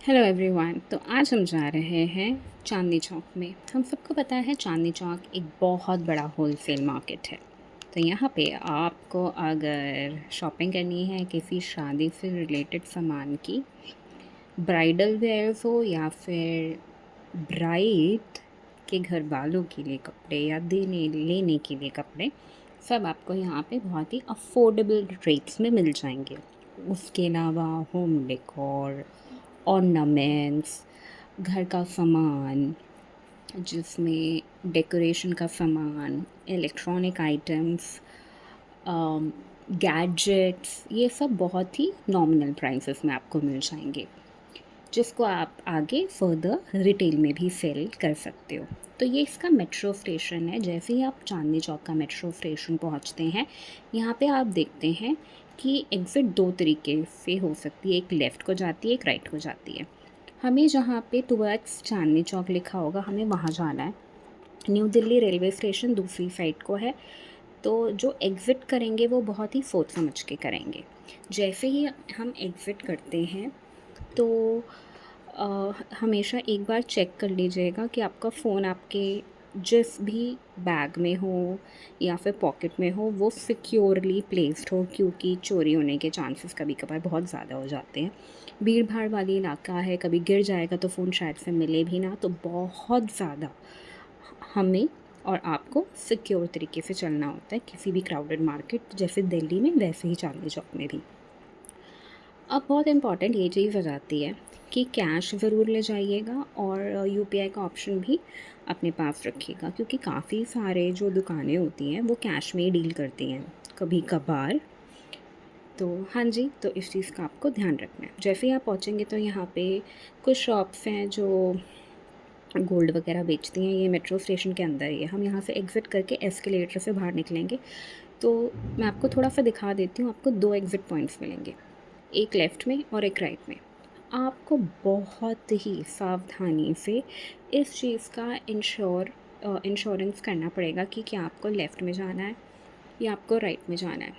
Hello everyone. तो आज हम जा रहे हैं चांदनी चौक में। हम सबको पता है चांदनी चौक एक बहुत बड़ा होलसेल मार्केट है। तो यहाँ पे आपको अगर शॉपिंग करनी है किसी शादी से रिलेटेड सामान की, ब्राइडल वेयर्स हो या फिर ब्राइड के घर वालों के लिए कपड़े या देने लेने के लिए कपड़े, सब आपको यहाँ पे बहुत ही अफोर्डेबल रेट्स में मिल जाएंगे। उसके अलावा होम डेकोर, ऑर्नामेंट्स, घर का सामान जिसमें डेकोरेशन का सामान, इलेक्ट्रॉनिक आइटम्स, गैजेट्स, ये सब बहुत ही नॉमिनल प्राइसेस में आपको मिल जाएंगे, जिसको आप आगे फर्दर रिटेल में भी सेल कर सकते हो। तो ये इसका मेट्रो स्टेशन है। जैसे ही आप चांदनी चौक का मेट्रो स्टेशन पहुंचते हैं, यहाँ पे आप देखते हैं कि एग्ज़िट दो तरीके से हो सकती है, एक लेफ़्ट को जाती है, एक राइट को जाती है। हमें जहाँ पे टुवर्ड्स चांदनी चौक लिखा होगा, हमें वहाँ जाना है। न्यू दिल्ली रेलवे स्टेशन दूसरी साइड को है। तो जो एग्ज़िट करेंगे वो बहुत ही सोच समझ के करेंगे। जैसे ही हम एग्ज़िट करते हैं तो हमेशा एक बार चेक कर लीजिएगा कि आपका फ़ोन आपके जिस भी बैग में हो या फिर पॉकेट में हो वो सिक्योरली प्लेस्ड हो, क्योंकि चोरी होने के चांसेस कभी कभार बहुत ज़्यादा हो जाते हैं। भीड़ भाड़ वाली इलाका है, कभी गिर जाएगा तो फ़ोन शायद से मिले भी ना। तो बहुत ज़्यादा हमें और आपको सिक्योर तरीके से चलना होता है किसी भी क्राउडेड मार्केट, जैसे दिल्ली में वैसे ही चांदनी चौक में भी। अब बहुत इम्पॉर्टेंट ये चीज़ हो जाती है कि कैश ज़रूर ले जाइएगा और यूपीआई का ऑप्शन भी अपने पास रखिएगा, क्योंकि काफ़ी सारे जो दुकानें होती हैं वो कैश में ही डील करती हैं कभी कभार। तो हाँ जी, तो इस चीज़ का आपको ध्यान रखना है। जैसे ही आप पहुँचेंगे तो यहाँ पे कुछ शॉप्स हैं जो गोल्ड वगैरह बेचती हैं। ये मेट्रो स्टेशन के अंदर ही है। हम यहाँ से एग्ज़िट करके एस्केलेटर से बाहर निकलेंगे तो मैं आपको थोड़ा सा दिखा देती हूँ। आपको दो एग्ज़िट पॉइंट्स मिलेंगे, एक लेफ़्ट में और एक राइट में। आपको बहुत ही सावधानी से इस चीज़ का इंश्योरेंस करना पड़ेगा कि क्या आपको लेफ़्ट में जाना है या आपको राइट में जाना है।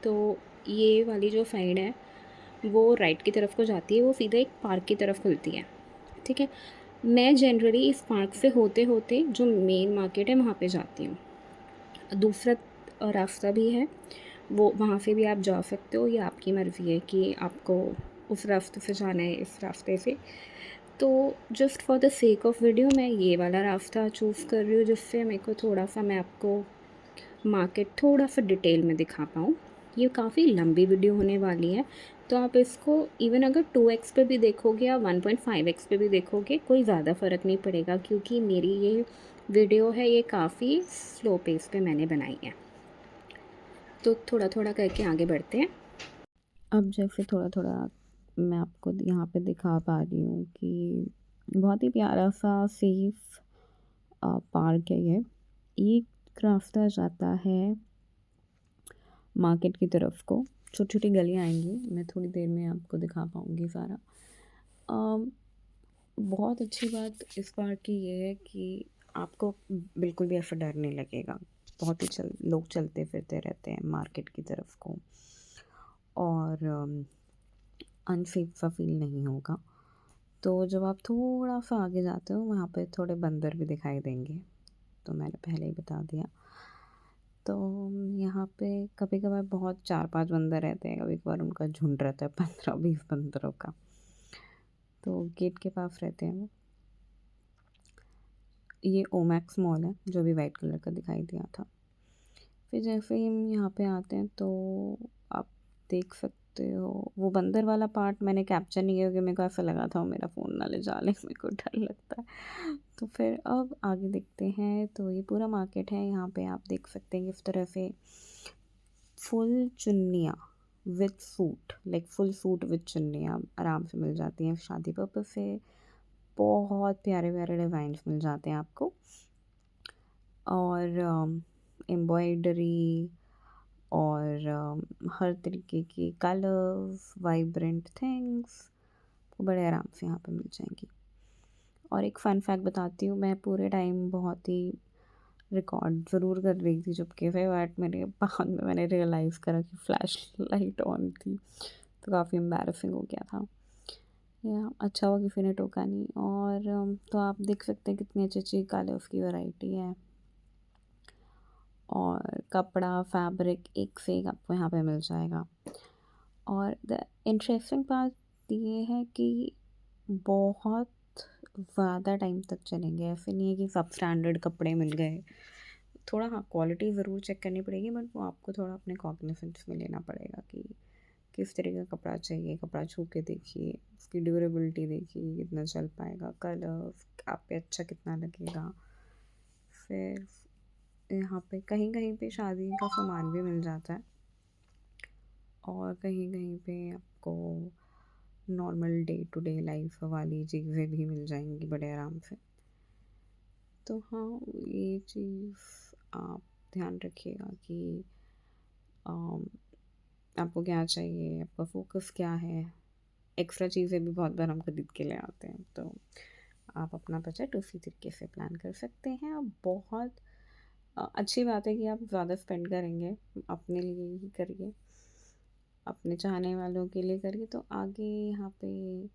तो ये वाली जो साइड है वो राइट की तरफ को जाती है, वो सीधा एक पार्क की तरफ खुलती है। ठीक है, मैं जनरली इस पार्क से होते होते जो मेन मार्केट है वहाँ पे जाती हूँ। दूसरा रास्ता भी है, वो वहाँ से भी आप जा सकते हो, ये आपकी मर्ज़ी है कि आपको उस रास्ते से जाना है इस रास्ते से। तो just for the sake of video मैं ये वाला रास्ता चूज़ कर रही हूँ, जिससे मेरे को थोड़ा सा मैं आपको मार्केट थोड़ा सा डिटेल में दिखा पाऊँ। ये काफ़ी लंबी वीडियो होने वाली है, तो आप इसको इवन अगर 2x पे भी देखोगे या 1.5x पे भी देखोगे कोई ज़्यादा फ़र्क नहीं पड़ेगा, क्योंकि मेरी ये वीडियो है ये काफ़ी स्लो पेस पे मैंने बनाई है। तो थोड़ा थोड़ा करके आगे बढ़ते हैं। अब जैसे थोड़ा थोड़ा मैं आपको यहाँ पे दिखा पा रही हूँ कि बहुत ही प्यारा सा सेफ पार्क है ये। एक रास्ता जाता है मार्केट की तरफ को, छोटी-छोटी गलियाँ आएँगी, मैं थोड़ी देर में आपको दिखा पाऊँगी सारा। अम, बहुत अच्छी बात इस पार्क की ये है कि आपको बिल्कुल भी ऐसा डर नहीं लगेगा। बहुत ही लोग चलते-फिरते रहते हैं मार्केट की तरफ को, और अनसेफ सा फ़ील नहीं होगा। तो जब आप थोड़ा-सा आगे जाते हो वहाँ पे थोड़े बंदर भी दिखाई देंगे, तो मैंने पहले ही बता दिया। तो यहाँ पे कभी-कभार बहुत 4-5 बंदर रहते हैं, कभी-कभार उनका झुंड रहता है 15-20 बंदरों का। तो गेट के पास रहते हैं वो। ये ओमैक्स मॉल है, जो भी वाइट कलर का दिखाई दिया था। फिर जैसे ही हम यहाँ पे आते हैं तो आप देख सकते हो, वो बंदर वाला पार्ट मैंने कैप्चर नहीं किया क्योंकि मेरे को ऐसा लगा था वो मेरा फ़ोन ना ले जाए, मेरे को डर लगता है। तो फिर अब आगे देखते हैं, तो ये पूरा मार्केट है। यहाँ पे आप देख सकते हैं किस तरह से फुल चुन्नियाँ with suit, like full suit with चुन्नियाँ आराम से मिल जाती हैं शादी पर्पज़ से। बहुत प्यारे-प्यारे डिज़ाइन्स मिल जाते हैं आपको, और एम्ब्रॉयडरी और हर तरीके के कलर्स, वाइब्रेंट थिंग्स आपको बड़े आराम से यहाँ पे मिल जाएँगी। और एक फ़न फैक्ट बताती हूँ, मैं पूरे टाइम बहुत ही रिकॉर्ड ज़रूर कर रही थी चुपके से, बट मेरे बाद में मैंने रियलाइज़ करा कि फ्लैश लाइट ऑन थी, तो काफ़ी एम्बैरेसिंग हो गया था। या अच्छा हुआ किसी ने टोका नहीं। और तो आप देख सकते हैं कितनी अच्छी-अच्छी कलर्स की वैरायटी है और कपड़ा, फैब्रिक एक से एक आपको यहाँ पे मिल जाएगा। और द इंटरेस्टिंग पार्ट ये है कि बहुत ज़्यादा टाइम तक चलेंगे, ऐसे नहीं है कि सब स्टैंडर्ड कपड़े मिल गए। थोड़ा हाँ, क्वालिटी ज़रूर चेक करनी पड़ेगी बट वो आपको थोड़ा अपने कॉग्निज़ेंस में लेना पड़ेगा कि किस तरह का कपड़ा चाहिए, कपड़ा छू के देखिए, उसकी ड्यूरेबिलिटी देखिए, कितना चल पाएगा, कलर आप पे अच्छा कितना लगेगा। फिर यहाँ पे कहीं-कहीं पे शादी का सामान भी मिल जाता है और कहीं-कहीं पे आपको normal day to day life वाली चीज़ें भी मिल जाएँगी बड़े आराम से। तो हाँ, ये चीज़ आप ध्यान रखिएगा कि अम, आपको क्या चाहिए, आपका फ़ोकस क्या है। एक्स्ट्रा चीज़ें भी बहुत बार हम खरीद के ले आते हैं, तो आप अपना बजट उसी तरीके से प्लान कर सकते हैं। और बहुत अच्छी बात है कि आप ज़्यादा स्पेंड करेंगे, अपने लिए ही करिए, अपने चाहने वालों के लिए करिए, तो आगे यहाँ पे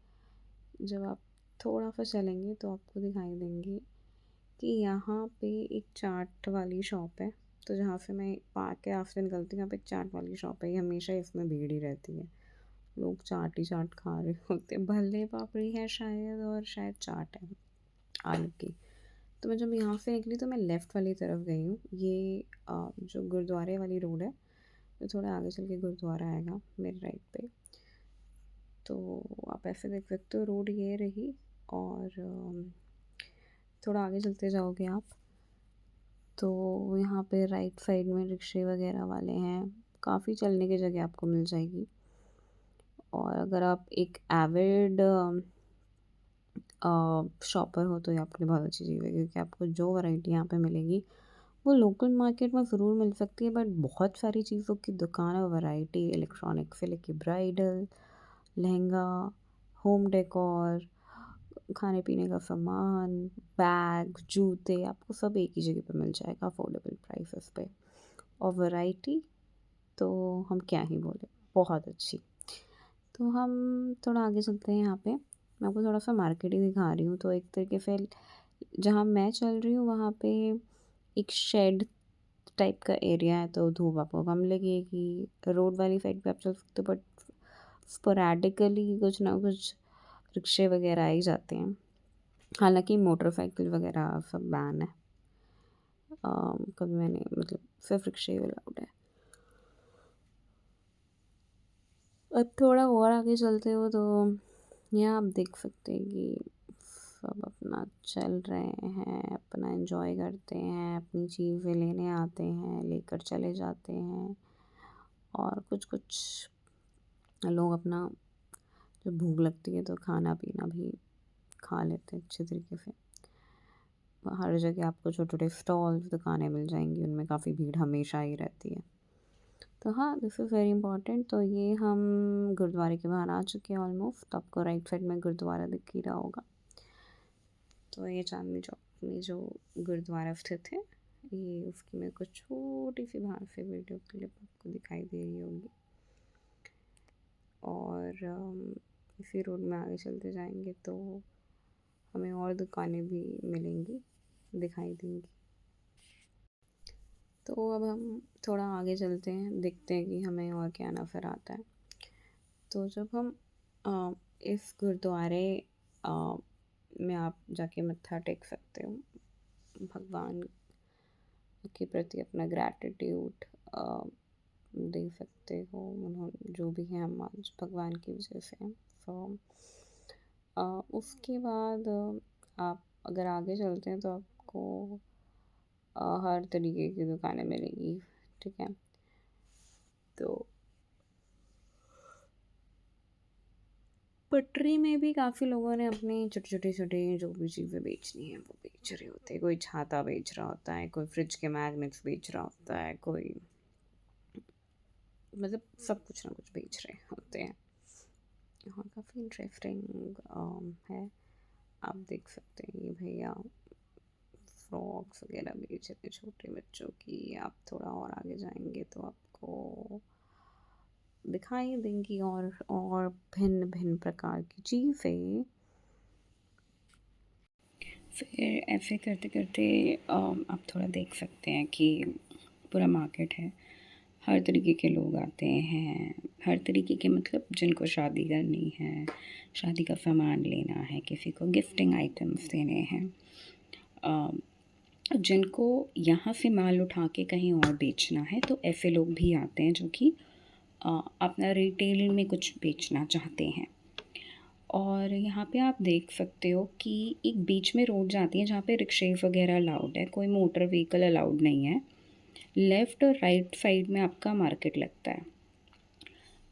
जब आप थोड़ा-सा चलेंगे तो आपको दिखाई देंगे कि यहाँ पे एक चाट वाली शॉप है। तो जहाँ से मैं पार्क के रास्ते निकलती हूँ, यहाँ पे एक चाट वाली शॉप है, ये हमेशा इसमें भीड़ ही रहती है। लोग चाट ही चाट खा रहे होते हैं, भल्ले पापड़ी है शायद और शायद चाट है आलू की। तो मैं जब यहाँ से निकली तो मैं लेफ़्ट वाली तरफ गई हूँ। ये जो गुरुद्वारे वाली रोड है, तो थोड़ा आगे चल के गुरुद्वारा आएगा मेरे राइट पे। तो आप ऐसे देख सकते हो, रोड ये रही और थोड़ा आगे चलते जाओगे आप तो यहाँ पे राइट साइड में रिक्शे वगैरह वाले हैं, काफ़ी चलने की जगह आपको मिल जाएगी। और अगर आप एक एविड शॉपर हो तो ये आपके लिए बहुत अच्छी चीज़ है, क्योंकि आपको जो वैरायटी यहाँ पे मिलेगी वो लोकल मार्केट में ज़रूर मिल सकती है, बट बहुत सारी चीज़ों की दुकान और वैरायटी, इलेक्ट्रॉनिक से लेके ब्राइडल, लहंगा, होम डेकोर, खाने पीने का सामान, बैग, जूते, आपको सब एक ही जगह पे मिल जाएगा अफोर्डेबल प्राइसेस पे। और वैरायटी तो हम क्या ही बोलें, बहुत अच्छी। तो हम थोड़ा आगे चलते हैं यहाँ पे। मैं आपको थोड़ा-सा मार्केट ही दिखा रही हूँ, तो एक तरीके से जहाँ मैं चल रही हूँ वहाँ पे एक शेड टाइप का एरिया है, तो धूप आपको कम लगेगी। रोड वाली साइड पे आप चल सकते हो, बट स्पोरेडिकली कुछ ना कुछ रिक्शे वगैरह आ ही जाते हैं। हालाँकि मोटरसाइकिल वगैरह सब बैन है। कभी मैंने मतलब सिर्फ़ रिक्शे ही अलाउड है। अब थोड़ा और आगे चलते हो तो यहाँ आप देख सकते हैं कि सब अपना चल रहे हैं, अपना एंजॉय करते हैं, अपनी चीज़ें लेने आते हैं, लेकर चले जाते हैं। और कुछ-कुछ लोग अपना जब भूख लगती है तो खाना-पीना भी खा लेते हैं अच्छे तरीके से। हर जगह आपको छोटे-छोटे स्टॉल्स, दुकानें मिल जाएँगी, उनमें काफ़ी भीड़ हमेशा ही रहती है। तो हाँ, दिस इज़ वेरी इम्पोर्टेंट। तो ये हम गुरुद्वारे के बाहर आ चुके हैं ऑलमोस्ट। तो आपको राइट साइड में गुरुद्वारा दिख ही रहा होगा। तो ये चांदनी चौक में जो गुरुद्वारा स्थित है, ये उसकी मेरे को छोटी सी बाहर से वीडियो क्लिप आपको दिखाई दे रही होगी। और इसी रोड में आगे चलते जाएंगे तो हमें और दुकानें भी मिलेंगी, दिखाई देंगी। तो अब हम थोड़ा आगे चलते हैं, देखते हैं कि हमें और क्या नज़र आता है। तो जब हम अ, इस गुरुद्वारे अ, में आप जाके मत्था टेक सकते हो, भगवान के प्रति अपना ग्रैटिट्यूड दे सकते हो। उन्होंने जो भी हैं हम आज भगवान की वजह से हैं। सो उसके बाद आप अगर आगे चलते हैं तो आपको हर तरीके की दुकानें मिलेंगी, ठीक है। तो पटरी में भी काफ़ी लोगों ने अपनी छोटे जो भी चीज़ें बेचनी है वो बेच रहे होते हैं। कोई छाता बेच रहा होता है, कोई फ्रिज के मैग्नेट्स बेच रहा होता है, कोई मतलब सब कुछ ना कुछ बेच रहे होते हैं। हाँ, काफ़ी इंटरेस्टिंग है। आप देख सकते हैं ये भैया फ्रॉक्स वगैरह बेच रहे हैं छोटे बच्चों की। आप थोड़ा और आगे जाएंगे तो आपको दिखाई देंगी और भिन्न-भिन्न प्रकार की चीज़ें। फिर ऐसे करते-करते आप थोड़ा देख सकते हैं कि पूरा मार्केट है, हर तरीके के लोग आते हैं, हर तरीके के मतलब जिनको शादी करनी है, शादी का सामान लेना है, किसी को गिफ्टिंग आइटम्स देने हैं, अ, जिनको यहाँ से माल उठा के कहीं और बेचना है, तो ऐसे लोग भी आते हैं जो कि अपना रिटेल में कुछ बेचना चाहते हैं। और यहाँ पे आप देख सकते हो कि एक बीच में रोड जाती है जहाँ पे रिक्शे वगैरह अलाउड है, कोई मोटर व्हीकल अलाउड नहीं है। लेफ़्ट और राइट साइड में आपका मार्केट लगता है।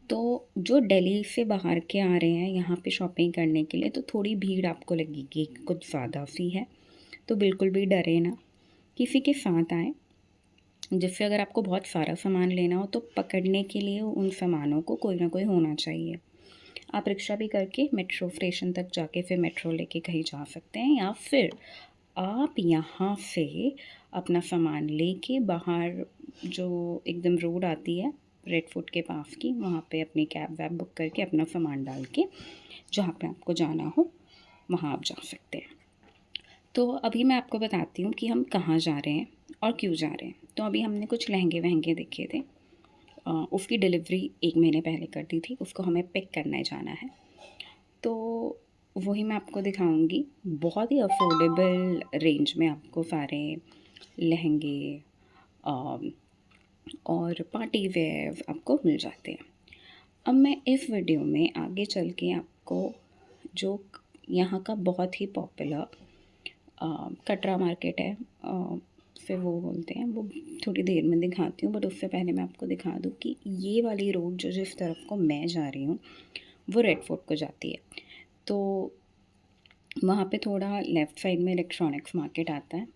तो जो दिल्ली से बाहर के आ रहे हैं यहाँ पे शॉपिंग करने के लिए, तो थोड़ी भीड़ आपको लगेगी, कुछ ज़्यादा सी है। तो बिल्कुल भी डरे ना, किसी के साथ आएँ, जिससे अगर आपको बहुत सारा सामान लेना हो तो पकड़ने के लिए उन सामानों को कोई ना कोई होना चाहिए। आप रिक्शा भी करके मेट्रो स्टेशन तक जाके फिर मेट्रो लेके कहीं जा सकते हैं, या फिर आप यहाँ से अपना सामान लेके बाहर जो एकदम रोड आती है रेड फूट के पास की, वहाँ पे अपनी कैब वैब बुक करके अपना सामान डाल के जहाँ पे आपको जाना हो वहाँ आप जा सकते हैं। तो अभी मैं आपको बताती हूँ कि हम कहाँ जा रहे हैं और क्यों जा रहे हैं। तो अभी हमने कुछ लहंगे-वहंगे देखे थे। उसकी डिलीवरी 1 महीने पहले कर दी थी, उसको हमें पिक करने जाना है। तो वही मैं आपको दिखाऊँगी। बहुत ही अफ़ोर्डेबल रेंज में आपको सारे लहंगे अ, और पार्टी वेयर आपको मिल जाते हैं। अब मैं इस वीडियो में आगे चल के आपको जो यहाँ का बहुत ही पॉपुलर कटरा मार्केट है, फिर वो बोलते हैं, वो थोड़ी देर में दिखाती हूँ, बट उससे पहले मैं आपको दिखा दूँ कि ये वाली रोड जो जिस तरफ को मैं जा रही हूँ वो रेड फोर्ट को जाती है। तो वहाँ पे थोड़ा लेफ़्ट साइड में इलेक्ट्रॉनिक्स मार्केट आता है,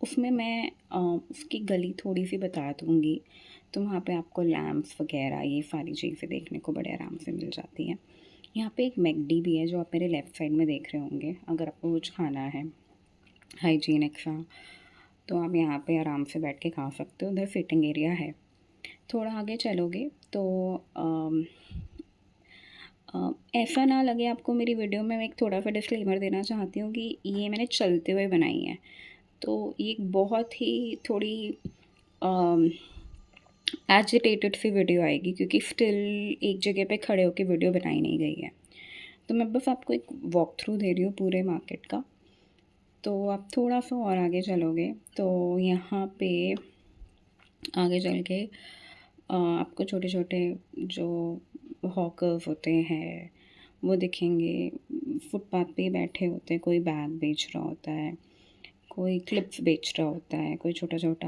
उसमें मैं उसकी गली थोड़ी-सी बता दूँगी। तो वहाँ पे आपको लैंप्स वग़ैरह ये सारी चीज़ें देखने को बड़े आराम से मिल जाती हैं। यहाँ पे एक मैकडी भी है जो आप मेरे लेफ़्ट साइड में देख रहे होंगे, अगर आपको कुछ खाना है हाइजीनिक सा, तो आप यहाँ पे आराम से बैठ के खा सकते हो। उधर सिटिंग एरिया है। थोड़ा आगे चलोगे तो ऐसा ना लगे आपको मेरी वीडियो में, मैं एक थोड़ा-सा डिस्क्लेमर देना चाहती हूँ कि ये मैंने चलते हुए बनाई है। तो ये एक बहुत ही थोड़ी अम, एजिटेटेड सी वीडियो आएगी, क्योंकि स्टिल एक जगह पे खड़े होके वीडियो बनाई नहीं गई है। तो मैं बस आपको एक वॉक थ्रू दे रही हूँ पूरे मार्केट का। तो आप थोड़ा-सा और आगे चलोगे तो यहाँ पे आगे चल के आपको छोटे-छोटे जो हॉकर्स होते हैं वो दिखेंगे। फुटपाथ पे ही बैठे होते हैं, कोई बैग बेच रहा होता है, कोई क्लिप्स बेच रहा होता है, कोई छोटा-छोटा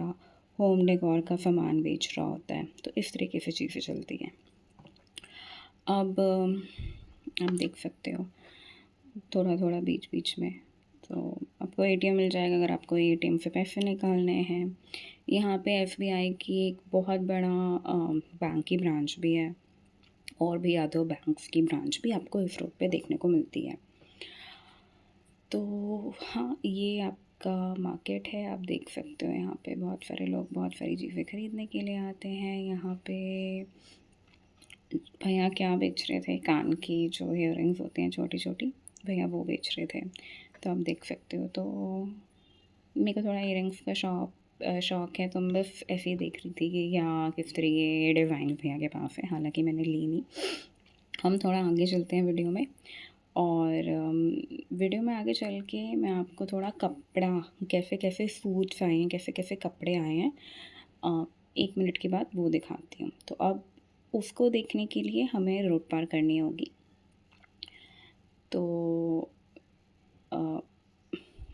होम डेकोर का सामान बेच रहा होता है। तो इस तरीके से चीज़ें चलती हैं। अब आप देख सकते हो थोड़ा-थोड़ा बीच-बीच में, तो आपको एटीएम मिल जाएगा अगर आपको एटीएम से पैसे निकालने हैं। यहाँ पे एसबीआई की एक बहुत बड़ा बैंक की ब्रांच भी है, और भी अदर बैंक्स की ब्रांच भी आपको इस रोड पे देखने को मिलती है। तो हाँ, ये आपका मार्केट है, आप देख सकते हो यहाँ पे बहुत सारे लोग बहुत सारी चीज़ें खरीदने के लिए आते हैं। यहाँ पे भैया क्या बेच रहे थे, कान की जो इयररिंग्स होती हैं छोटी-छोटी, भैया वो बेच रहे थे। तो आप देख सकते हो। तो मेरे को थोड़ा इयररिंग्स का शौक है, तो मैं बस ऐसे ही देख रही थी कि यहाँ किस तरह ये डिज़ाइन भैया के पास है, हालाँकि मैंने ली नहीं। हम थोड़ा आगे चलते हैं वीडियो में, और वीडियो में आगे चल के मैं आपको थोड़ा कपड़ा, कैसे-कैसे सूट्स आए हैं, कैसे-कैसे कपड़े आए हैं, 1 मिनट के बाद वो दिखाती हूँ। तो अब उसको देखने के लिए हमें रोड पार करनी होगी। तो अ,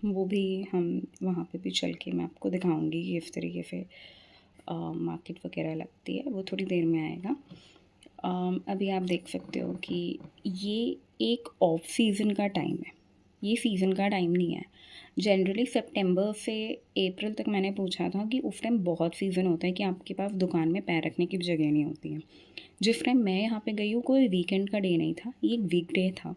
वो भी हम वहाँ पे भी चल के मैं आपको दिखाऊँगी कि इस तरीके से मार्केट वगैरह लगती है, वो थोड़ी देर में आएगा। अभी आप देख सकते हो कि ये एक ऑफ सीज़न का टाइम है, ये सीज़न का टाइम नहीं है। जनरली सितंबर से अप्रैल तक मैंने पूछा था कि उस टाइम बहुत सीज़न होता है कि आपके पास दुकान में पैर रखने की भी जगह नहीं होती है। जिस टाइम मैं यहाँ पे गई हूँ कोई वीकेंड का डे नहीं था, ये एक वीकडे था।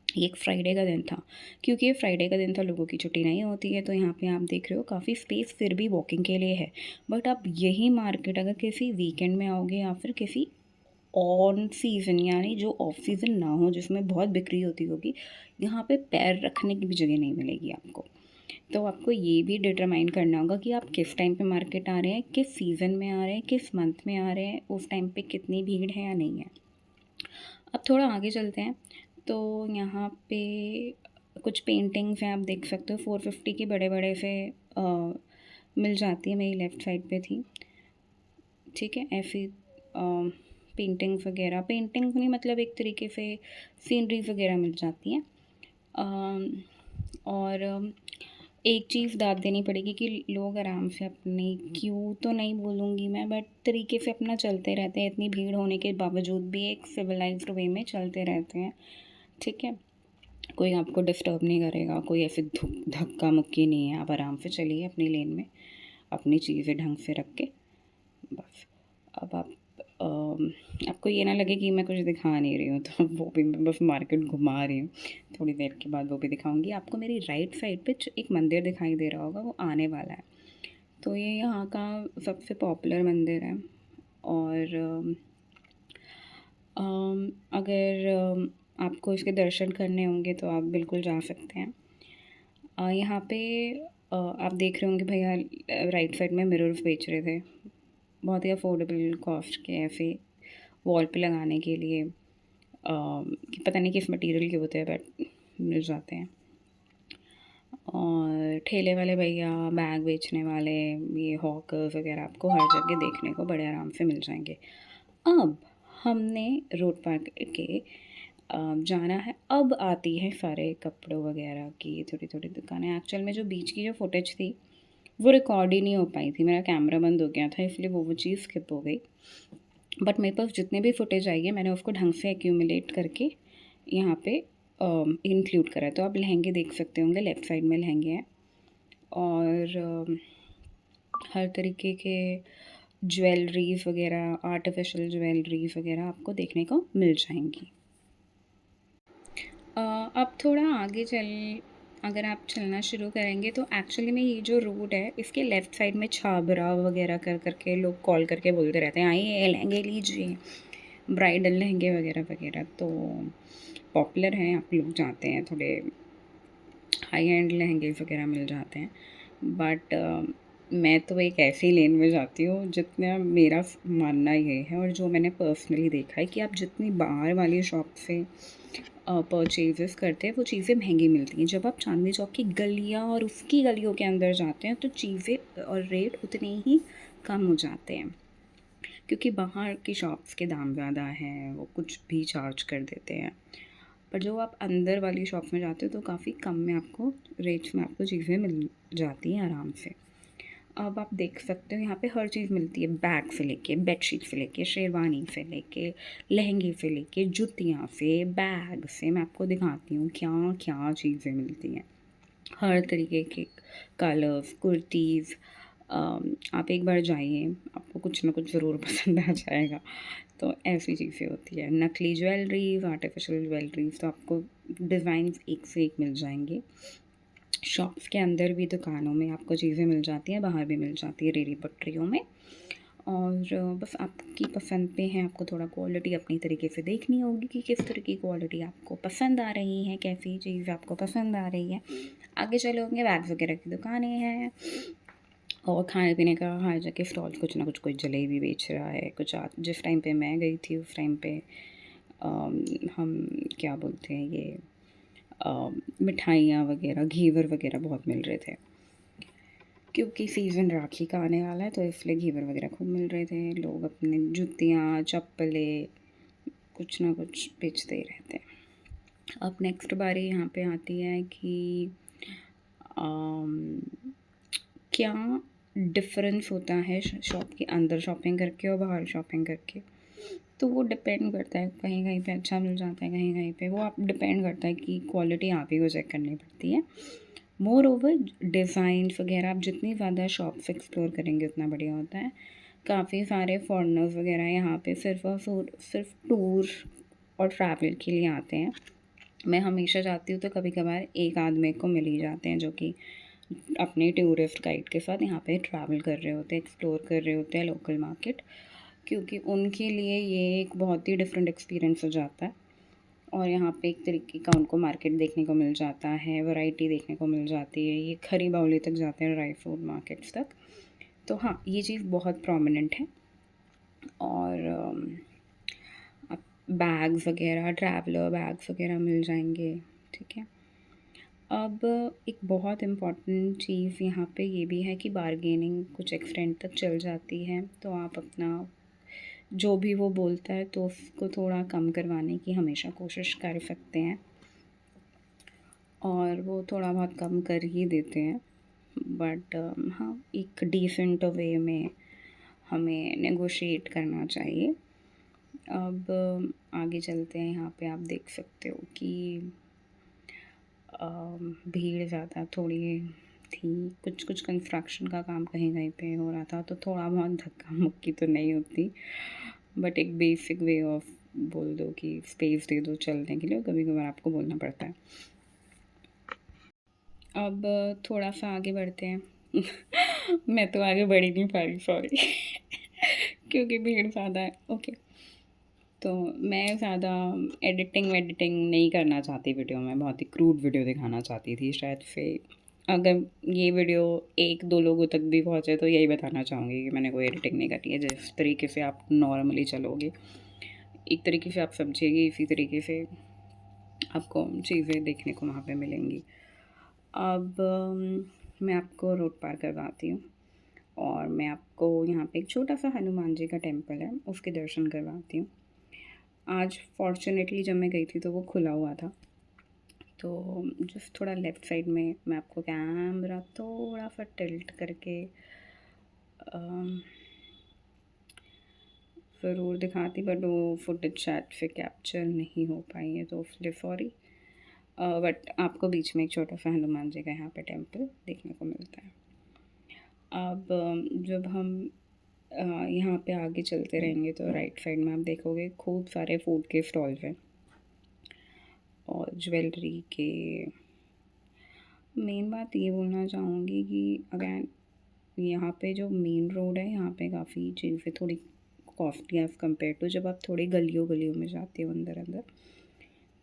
ये एक फ्राइडे का दिन था, क्योंकि ये फ्राइडे का दिन था, लोगों की छुट्टी नहीं होती है। तो यहाँ पे आप देख रहे हो काफ़ी स्पेस फिर भी वॉकिंग के लिए है। बट आप यही मार्केट अगर किसी वीकेंड में आओगे या फिर किसी ऑन सीज़न यानी जो ऑफ सीज़न ना हो, जिसमें बहुत बिक्री होती होगी, यहाँ पे पैर रखने की भी जगह नहीं मिलेगी आपको। तो आपको ये भी डिटरमाइन करना होगा कि आप किस टाइम पे मार्केट आ रहे हैं, किस सीज़न में आ रहे हैं, किस मंथ में आ रहे हैं, उस टाइम पे कितनी भीड़ है या नहीं है। अब थोड़ा आगे चलते हैं, तो यहाँ पे कुछ पेंटिंग्स हैं, आप देख सकते हो 450 के बड़े-बड़े से मिल जाती है, मेरी लेफ़्ट साइड पे थी, ठीक है? ऐसी पेंटिंग्स वगैरह, पेंटिंग्स नहीं मतलब एक तरीके से सीनरीज़ वगैरह मिल जाती हैं। और एक चीज़ दाद देनी पड़ेगी कि लोग आराम से अपनी क्यू तो नहीं बोलूँगी मैं, बट तरीके से अपना चलते रहते हैं, इतनी भीड़ होने के बावजूद भी एक सिविलाइज्ड वे में चलते रहते हैं, ठीक है? कोई आपको डिस्टर्ब नहीं करेगा, कोई ऐसे धक्का मुक्की नहीं है, आप आराम से चलिए अपनी लेन में, अपनी चीज़ें ढंग से रख के, बस। अब आप आपको ये ना लगे कि मैं कुछ दिखा नहीं रही हूँ, तो वो भी मैं बस मार्केट घुमा रही हूँ, थोड़ी देर के बाद वो भी दिखाऊँगी। आपको मेरी राइट साइड पे एक मंदिर दिखाई दे रहा होगा, वो आने वाला है। तो ये यहाँ का सबसे पॉपुलर मंदिर है, और अगर आपको इसके दर्शन करने होंगे तो आप बिल्कुल जा सकते हैं। यहाँ पे आप देख रहे होंगे भैया राइट साइड में मिरर्स बेच रहे थे, बहुत ही अफोर्डेबल कॉस्ट के, ऐसे वॉल पे लगाने के लिए, कि पता नहीं किस मटेरियल के होते हैं बट मिल जाते हैं। और ठेले वाले भैया, बैग बेचने वाले, ये हॉकर्स वगैरह आपको हर जगह देखने को बड़े आराम से मिल जाएंगे। अब हमने रोड पार के जाना है। अब आती है सारे कपड़ों वगैरह की थोड़ी थोड़ी दुकानें। एक्चुअल में जो बीच की जो फुटेज थी वो रिकॉर्ड ही नहीं हो पाई थी, मेरा कैमरा बंद हो गया था, इसलिए वो चीज़ स्किप हो गई। बट मेरे पास जितने भी फुटेज आई है मैंने उसको ढंग से एक्यूमुलेट करके यहाँ पे इंक्लूड करा है। तो आप लहंगे देख सकते होंगे, लेफ़्ट साइड में लहंगे हैं, और हर तरीके के ज्वेलरीज़ वगैरह, आर्टिफिशियल ज्वेलरीज़ वगैरह आपको देखने को मिल जाएंगी। अब थोड़ा आगे अगर आप चलना शुरू करेंगे तो एक्चुअली में ये जो रोड है इसके लेफ़्ट साइड में छाबरा वगैरह कर करके लोग कॉल करके बोलते रहते हैं, आइए लहंगे लीजिए, ब्राइडल लहंगे वगैरह वगैरह, तो पॉपुलर हैं, आप लोग जाते हैं, थोड़े हाई एंड लहंगे वगैरह मिल जाते हैं। बट मैं तो एक ऐसी लेन में जाती हूँ जितना मेरा मानना ये है, और जो मैंने पर्सनली देखा है कि आप जितनी बाहर वाली शॉप से परचेजेस करते हैं वो चीज़ें महंगी मिलती हैं। जब आप चांदनी चौक की गलियाँ और उसकी गलियों के अंदर जाते हैं तो चीज़ें और रेट उतने ही कम हो जाते हैं, क्योंकि बाहर की शॉप्स के दाम ज़्यादा हैं, वो कुछ भी चार्ज कर देते हैं। पर जो आप अंदर वाली शॉप में जाते हो तो काफ़ी कम में आपको रेट्स में आपको चीज़ें मिल जाती हैं आराम से। अब आप देख सकते हो यहाँ पे हर चीज़ मिलती है, बैग से लेके, बेडशीट से लेके, शेरवानी से लेके, लहंगे से लेके, जुतियाँ से, बैग से, मैं आपको दिखाती हूँ क्या क्या चीज़ें मिलती हैं। हर तरीके के कलर्स, कुर्तीज़, आप एक बार जाइए, आपको कुछ ना कुछ ज़रूर पसंद आ जाएगा। तो ऐसी चीज़ें होती है। नकली ज्वेलरीज़, आर्टिफिशियल ज्वेलरीज़, तो आपको डिज़ाइंस एक से एक मिल जाएंगे। शॉप्स के अंदर भी, दुकानों में आपको चीज़ें मिल जाती हैं, बाहर भी मिल जाती है रेहड़ी पटरियों में। और बस आपकी पसंद पे है, आपको थोड़ा क्वालिटी अपनी तरीके से देखनी होगी कि किस तरह की क्वालिटी आपको पसंद आ रही है, कैसी चीज़ आपको पसंद आ रही है। आगे चले होंगे बैग्स वगैरह की दुकानें हैं, और खाने पीने का हर जगह स्टॉल, कुछ ना कुछ, कोई जलेबी बेच रहा है, कुछ जिस टाइम पे मैं गई थी उस टाइम पे हम क्या बोलते हैं ये, मिठाइयाँ वगैरह, घेवर वगैरह बहुत मिल रहे थे, क्योंकि सीज़न राखी का आने वाला है तो इसलिए घेवर वगैरह खूब मिल रहे थे। लोग अपने जूतियाँ, चप्पलें, कुछ ना कुछ बेचते ही रहते हैं। अब नेक्स्ट बारी यहाँ पे आती है कि अम, क्या डिफ़रेंस होता है शॉप के अंदर शॉपिंग करके और बाहर शॉपिंग करके। तो वो डिपेंड करता है, कहीं कहीं पे अच्छा मिल जाता है, कहीं कहीं पे वो आप डिपेंड करता है कि क्वालिटी आप ही को चेक करनी पड़ती है। मोर ओवर डिज़ाइंस वगैरह आप जितनी ज़्यादा शॉप्स एक्सप्लोर करेंगे उतना बढ़िया होता है। काफ़ी सारे फॉरेनर्स वगैरह यहाँ पे सिर्फ और सिर्फ टूर और ट्रैवल के लिए आते हैं। मैं हमेशा जाती हूँ तो कभी कभार एक आध मेरे को मिल ही जाते हैं जो कि अपने टूरिस्ट गाइड के साथ यहाँ पे ट्रैवल कर रहे होते हैं, एक्सप्लोर कर रहे होते हैं लोकल मार्केट। क्योंकि उनके लिए ये एक बहुत ही डिफरेंट एक्सपीरियंस हो जाता है। और यहाँ पे एक तरीके का उनको मार्केट देखने को मिल जाता है, वैरायटी देखने को मिल जाती है। ये खरी बावली तक जाते हैं, ड्राई फ्रूट मार्केट्स तक। तो हाँ, ये चीज़ बहुत प्रोमिनेंट है। और आप बैग्स वगैरह, ट्रैवलर बैग्स वगैरह मिल जाएंगे, ठीक है। अब एक बहुत इम्पॉर्टेंट चीज़ यहाँ पे ये भी है कि बार्गेनिंग कुछ एक्सटेंड तक चल जाती है, तो आप अपना जो भी वो बोलता है तो उसको थोड़ा कम करवाने की हमेशा कोशिश कर सकते हैं, और वो थोड़ा बहुत कम कर ही देते हैं। बट हाँ, एक डिसेंट वे में हमें नेगोशिएट करना चाहिए। अब आगे चलते हैं। यहाँ पे आप देख सकते हो कि भीड़ ज़्यादा थोड़ी थी। कुछ कंस्ट्रक्शन का काम कहीं-कहीं पे हो रहा था, तो थोड़ा बहुत धक्का-मुक्की तो नहीं होती, बट एक बेसिक वे ऑफ बोल दो कि स्पेस दे दो चलने के लिए, कभी-कभार आपको बोलना पड़ता है। अब थोड़ा-सा आगे बढ़ते हैं। मैं तो आगे बढ़ ही नहीं पा रही, सॉरी। क्योंकि भीड़ ज़्यादा है। ओके। तो मैं ज़्यादा एडिटिंग नहीं करना चाहती वीडियो में, बहुत ही क्रूड वीडियो दिखाना चाहती थी शायद से। अगर ये वीडियो 1-2 लोगों तक भी पहुँचे तो यही बताना चाहूँगी कि मैंने कोई एडिटिंग नहीं करी है। जिस तरीके से आप नॉर्मली चलोगे, एक तरीके से आप समझिएगा, इसी तरीके से आपको चीज़ें देखने को वहाँ पे मिलेंगी। अब मैं आपको रोड पार करवाती हूँ, और मैं आपको यहाँ पे एक छोटा-सा हनुमान जी का टेम्पल है, उसके दर्शन करवाती हूँ। आज फॉर्च्यूनेटली जब मैं गई थी तो वो खुला हुआ था। तो जस्ट थोड़ा लेफ़्ट साइड में मैं आपको कैमरा थोड़ा-सा टिल्ट करके ज़रूर दिखाती, बट वो फुटेज शायद से कैप्चर नहीं हो पाई है, तो उसके लिए सॉरी। बट आपको बीच में एक छोटा-सा हनुमान जी का यहाँ पे टेम्पल देखने को मिलता है। अब जब हम यहाँ पे आगे चलते रहेंगे तो राइट साइड में आप देखोगे खूब सारे फूड के स्टॉल्स हैं, और ज्वेलरी के। मेन बात ये बोलना चाहूँगी कि अगैन यहाँ पे जो मेन रोड है, यहाँ पे काफ़ी चीज़ें थोड़ी कॉस्टली एज़ कम्पेयर टू जब आप थोड़ी गलियों-गलियों में जाते हो अंदर-अंदर,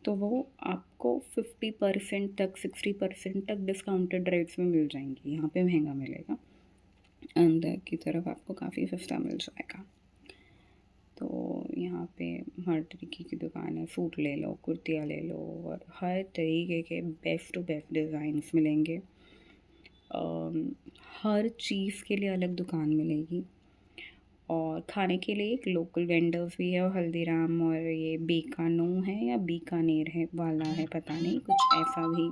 तो वो आपको 50% तक, 60% तक डिस्काउंटेड रेट्स में मिल जाएँगी। यहाँ पे महँगा मिलेगा, अंदर की तरफ आपको काफ़ी सस्ता मिल जाएगा। तो यहाँ पे हर तरीके की दुकान है, सूट ले लो, कुर्तियाँ ले लो, और हर तरीके के बेस्ट टू बेस्ट डिज़ाइंस मिलेंगे। हर चीज़ के लिए अलग दुकान मिलेगी, और खाने के लिए एक लोकल वेंडर्स भी है, और हल्दीराम और ये बीकानो है या बीकानेर है वाला है, पता नहीं, कुछ ऐसा भी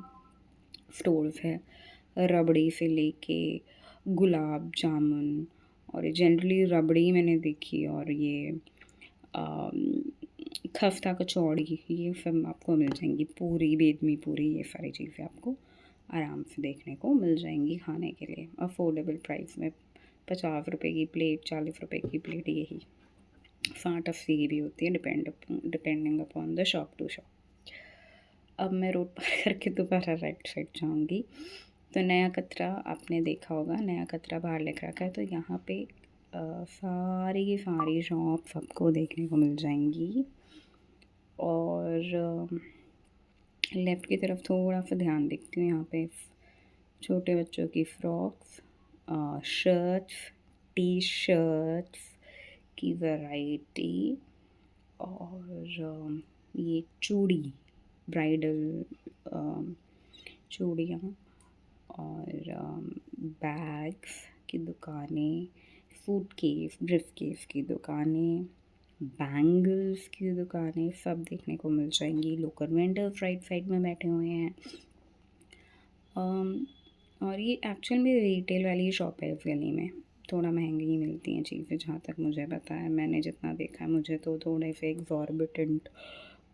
स्टोर्स है। रबड़ी से लेके गुलाब जामुन, और जनरली रबड़ी मैंने देखी, और ये खस्ता कचौड़ी, ये सब आपको मिल जाएंगी। पूरी, बेदमी पूरी, ये सारी चीज़ें आपको आराम से देखने को मिल जाएंगी खाने के लिए अफोर्डेबल प्राइस में। 50 रुपए की प्लेट, 40 रुपए की प्लेट, यही 60-80 की भी होती है, depending upon the shop to shop. अब मैं रोड पार करके दोबारा राइट साइड जाऊँगी, तो नया कतरा आपने देखा होगा, नया कतरा बाहर लिख रखा है, तो यहाँ पे सारी की सारी शॉप्स आपको देखने को मिल जाएंगी। और लेफ़्ट की तरफ थोड़ा सा ध्यान देखती हूँ, यहाँ पे छोटे बच्चों की फ्रॉक्स, शर्ट्स, टी शर्ट्स की वैरायटी, और ये चूड़ी, ब्राइडल चूड़ियाँ, और बैग्स की दुकानें, सूटकेस, ब्रीफकेस की दुकानें, बैंगल्स की दुकानें, सब देखने को मिल जाएंगी। लोकल वेंडर्स राइट साइड में बैठे हुए हैं। और ये एक्चुअल में रिटेल वाली शॉप है इस गली में। थोड़ा महंगी ही मिलती हैं चीज़ें, जहाँ तक मुझे पता है, मैंने जितना देखा है, मुझे तो थोड़े से एग्जॉर्बिटेंट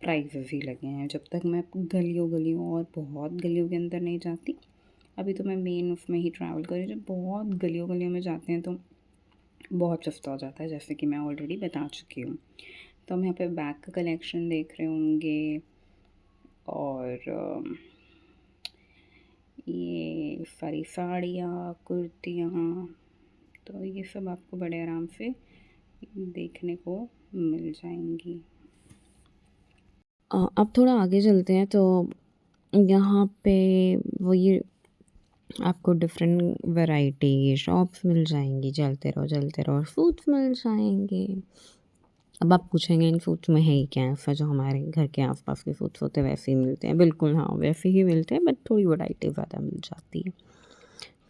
प्राइसेस ही लगे हैं। जब तक मैं गलियों और बहुत गलियों के अंदर नहीं जाती, अभी तो मैं मेन उसमें ही ट्रैवल कर रही हूँ। जब बहुत गलियों में जाते हैं तो बहुत सस्ता हो जाता है, जैसे कि मैं ऑलरेडी बता चुकी हूँ। तो हम यहाँ पे बैग का कलेक्शन देख रहे होंगे, और ये सारी साड़ियाँ, कुर्तियाँ, तो ये सब आपको बड़े आराम से देखने को मिल जाएंगी। अब थोड़ा आगे चलते हैं तो यहाँ पे वो ये आपको डिफरेंट वैरायटी शॉप्स मिल जाएंगी, चलते रहो और फूड्स मिल जाएंगे। अब आप पूछेंगे इन फूड्स में है ही क्या ऐसा जो हमारे घर के आसपास के फूड्स होते हैं वैसे ही मिलते हैं? बिल्कुल हाँ, वैसे ही मिलते हैं, बट थोड़ी वैरायटी ज़्यादा मिल जाती है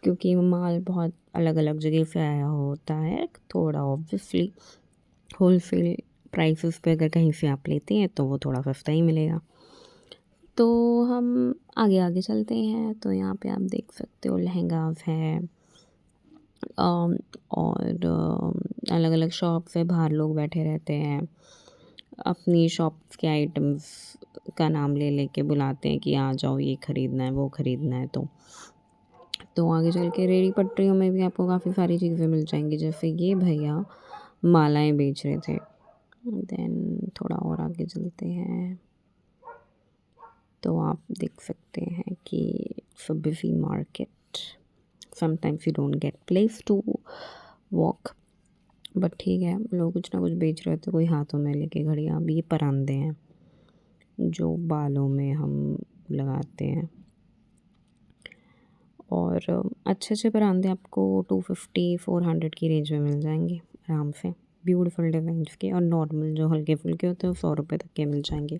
क्योंकि माल बहुत अलग अलग जगह से आया होता है। थोड़ा ऑब्वियसली होलसेल प्राइसेस पे अगर कहीं से आप लेते हैं तो वो थोड़ा सस्ता ही मिलेगा। तो हम आगे आगे चलते हैं तो यहाँ पे आप देख सकते हो लहंगास है, और अलग अलग शॉप्स है, बाहर लोग बैठे रहते हैं, अपनी शॉप्स के आइटम्स का नाम ले लेके बुलाते हैं कि आ जाओ ये ख़रीदना है वो ख़रीदना है। तो आगे चल के रेहड़ी पटरियों में भी आपको काफ़ी सारी चीज़ें मिल जाएंगी, जैसे ये भैया मालाएं बेच रहे थे। देन थोड़ा और आगे चलते हैं तो आप देख सकते हैं कि it's a busy market, sometimes you don't get place to walk, but ठीक है लोग कुछ ना कुछ बेच रहे थे। कोई हाथों में लेके घड़ियाँ, अब ये परांदे हैं जो बालों में हम लगाते हैं, और अच्छे अच्छे परांदे आपको 250-400 की रेंज में मिल जाएंगे आराम से, ब्यूटीफुल डिज़ाइंस के। और नॉर्मल जो हल्के फुल्के होते हैं वो 100 रुपये तक के मिल जाएंगे।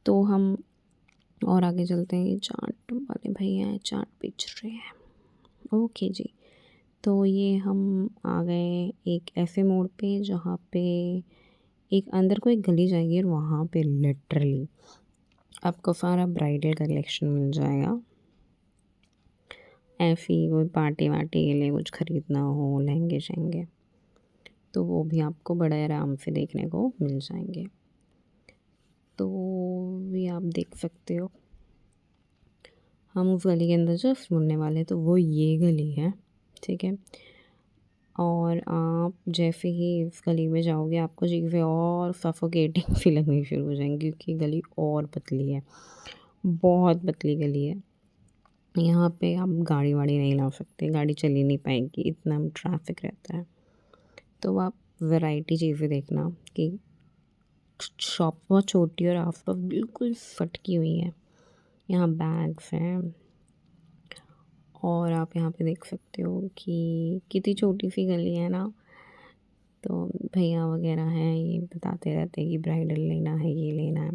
तो हम और आगे चलते हैं, ये चाट वाले भैया हैं, चाट बेच रहे हैं। ओके जी, तो ये हम आ गए एक ऐसे मोड़ पे जहाँ पे एक अंदर को एक गली जाएगी और वहाँ पे लिटरली आपको सारा ब्राइडल कलेक्शन मिल जाएगा। ऐसी कोई पार्टी वार्टी के लिए कुछ ख़रीदना हो, लहंगे शहंगे, तो वो भी आपको बड़े आराम से देखने को मिल जाएंगे। तो भी आप देख सकते हो, हम उस गली के अंदर जस्ट मुड़ने वाले हैं तो वो ये गली है, ठीक है। और आप जैसे ही इस गली में जाओगे आपको चीज़ें और सफोकेटिंग सी लगनी शुरू हो जाएंगी क्योंकि गली और पतली है, बहुत पतली गली है। यहाँ पे आप गाड़ी वाड़ी नहीं ला सकते, गाड़ी चल ही नहीं पाएगी, इतना ट्रैफिक रहता है। तो आप वैरायटी चीज़ें देखना कि शॉप बहुत छोटी है और आसपास बिल्कुल फटकी हुई है। यहाँ बैग्स हैं और आप यहाँ पे देख सकते हो कि कितनी छोटी सी गली है ना। तो भैया वगैरह हैं ये बताते रहते हैं कि ब्राइडल लेना है, ये लेना है,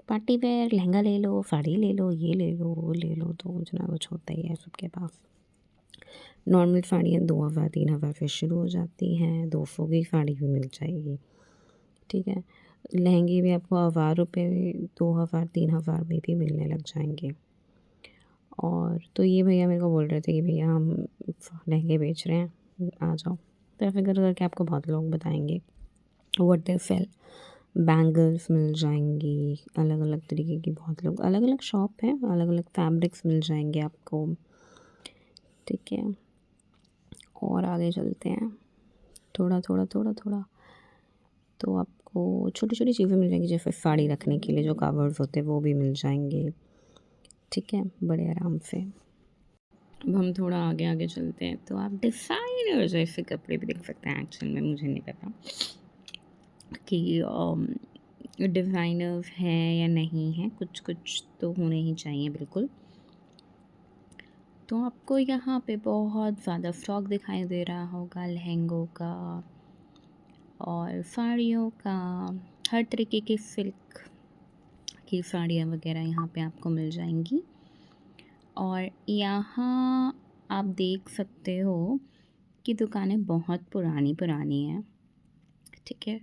पार्टी वेयर लहंगा ले लो, साड़ी ले लो, ये ले लो, वो ले लो, तो कुछ ना कुछ होता ही है सबके पास। नॉर्मल साड़ियाँ 2000-3000 से शुरू हो जाती हैं, 200 की साड़ी भी मिल जाएगी, ठीक है। लहंगे भी आपको 1000 रुपये, 2000-3000 में भी मिलने लग जाएंगे। और तो ये भैया मेरे को बोल रहे थे कि भैया हम लहंगे बेच रहे हैं, आ जाओ। तो ऐसे कर करके आपको बहुत लोग बताएंगे व्हाट दे सेल। बैंगल्स मिल जाएंगी अलग अलग तरीके की, बहुत लोग अलग अलग शॉप हैं, अलग अलग फैब्रिक्स मिल जाएंगे आपको, ठीक है। और आगे चलते हैं थोड़ा थोड़ा थोड़ा थोड़ा, तो आपको छोटी छोटी चीज़ें मिल जाएंगी, जैसे साड़ी रखने के लिए जो कवर्स होते हैं वो भी मिल जाएंगे, ठीक है, बड़े आराम से। अब हम थोड़ा आगे आगे चलते हैं तो आप डिज़ाइनर जैसे कपड़े भी देख सकते हैं। एक्चुअल में मुझे नहीं पता कि डिज़ाइनर्स हैं या नहीं हैं, कुछ कुछ तो होने ही चाहिए बिल्कुल। तो आपको यहाँ पे बहुत ज़्यादा स्टॉक दिखाई दे रहा होगा लहंगों का और साड़ियों का, हर तरीके की सिल्क की साड़ियाँ वगैरह यहाँ पे आपको मिल जाएंगी। और यहाँ आप देख सकते हो कि दुकानें बहुत पुरानी पुरानी हैं, ठीक है।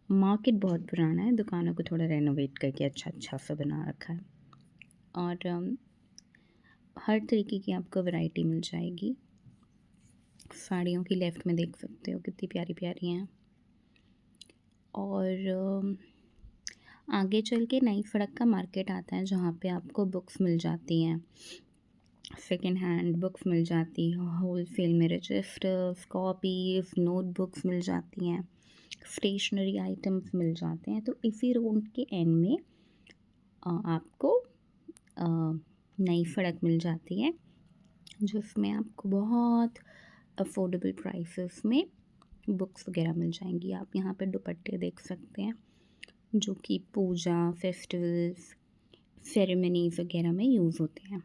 मार्केट बहुत पुराना है, दुकानों को थोड़ा रेनोवेट करके अच्छा अच्छा सा बना रखा है। और हर तरीके की आपको वैरायटी मिल जाएगी। साड़ियों की लेफ़्ट में देख सकते हो कितनी प्यारी प्यारी हैं। और आगे चल के नई सड़क का मार्केट आता है जहाँ पे आपको बुक्स मिल जाती हैं, सेकेंड हैंड बुक्स मिल जाती हैं, होलसेल में रजिस्टर्स, कॉपीज़, नोटबुक्स मिल जाती हैं, स्टेशनरी आइटम्स मिल जाते हैं। तो इसी रोड के एंड में आपको नई सड़क मिल जाती है जिसमें आपको बहुत अफोर्डेबल प्राइसेस में बुक्स वगैरह मिल जाएंगी। आप यहाँ पे दुपट्टे देख सकते हैं जो कि पूजा, फेस्टिवल्स, सेरेमनीज़ वगैरह में यूज़ होते हैं।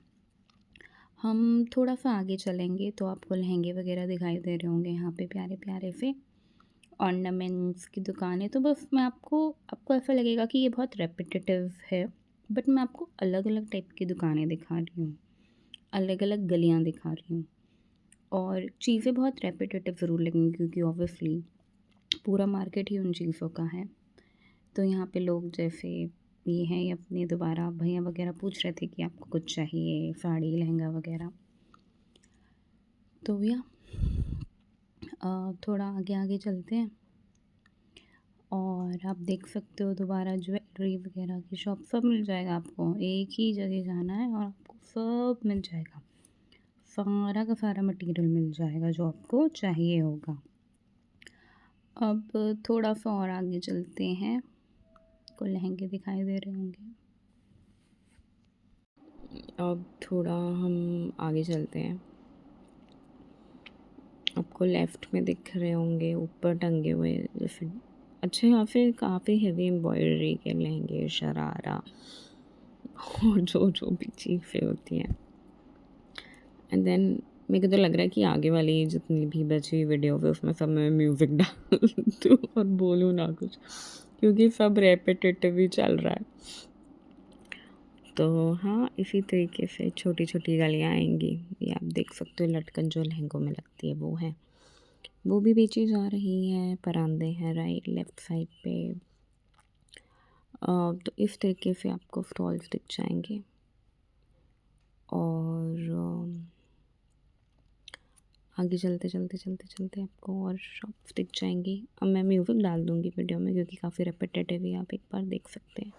हम थोड़ा सा आगे चलेंगे तो आपको लहंगे वगैरह दिखाई दे रहे होंगे यहाँ पे प्यारे प्यारे से। ऑर्नामेंट्स की दुकान है, तो बस मैं आपको ऐसा लगेगा कि ये बहुत रेपिटेटिव है, बट मैं आपको अलग अलग टाइप की दुकानें दिखा रही हूँ, अलग अलग गलियाँ दिखा रही हूँ। और चीज़ें बहुत रेपिटेटिव ज़रूर लगेंगी क्योंकि ऑब्वियसली पूरा मार्केट ही उन चीज़ों का है। तो यहाँ पे लोग जैसे ये हैं, ये अपने दोबारा भैया वगैरह पूछ रहे थे कि आपको कुछ चाहिए, साड़ी, लहंगा वगैरह। तो भैया थोड़ा आगे आगे चलते हैं और आप देख सकते हो दोबारा ज्वेलरी वगैरह की शॉप सब मिल जाएगा आपको। एक ही जगह जाना है और आपको सब मिल जाएगा, सारा का सारा मटेरियल मिल जाएगा जो आपको चाहिए होगा। अब थोड़ा सा और आगे चलते हैं, को लहंगे दिखाई दे रहे होंगे। अब थोड़ा हम आगे चलते हैं, आपको लेफ़्ट में दिख रहे होंगे ऊपर टंगे हुए जैसे अच्छे काफ़ी हेवी एम्ब्रॉयडरी के लहंगे, शरारा और जो भी चीज़ें होती हैं। एंड देन मेरे को तो लग रहा है कि आगे वाली जितनी भी बची हुई वीडियो है उसमें सब मैं म्यूज़िक डाल दूँ और बोलूँ ना कुछ, क्योंकि सब रेपिटेटिव ही चल रहा है। तो हाँ, इसी तरीके से छोटी छोटी गलियाँ आएंगी। ये आप देख सकते हो, लटकन जो लहंगों में लगती है वो है, वो भी बेची जा रही हैं। परांदे हैं राइट लेफ़्ट साइड पे। तो इस तरीके से आपको स्टॉल्स दिख जाएंगे और आगे चलते चलते चलते चलते आपको और शॉप्स दिख जाएंगी। अब मैं म्यूज़िक डाल दूँगी वीडियो में क्योंकि काफ़ी रेपिटेटिव है, आप एक बार देख सकते हैं।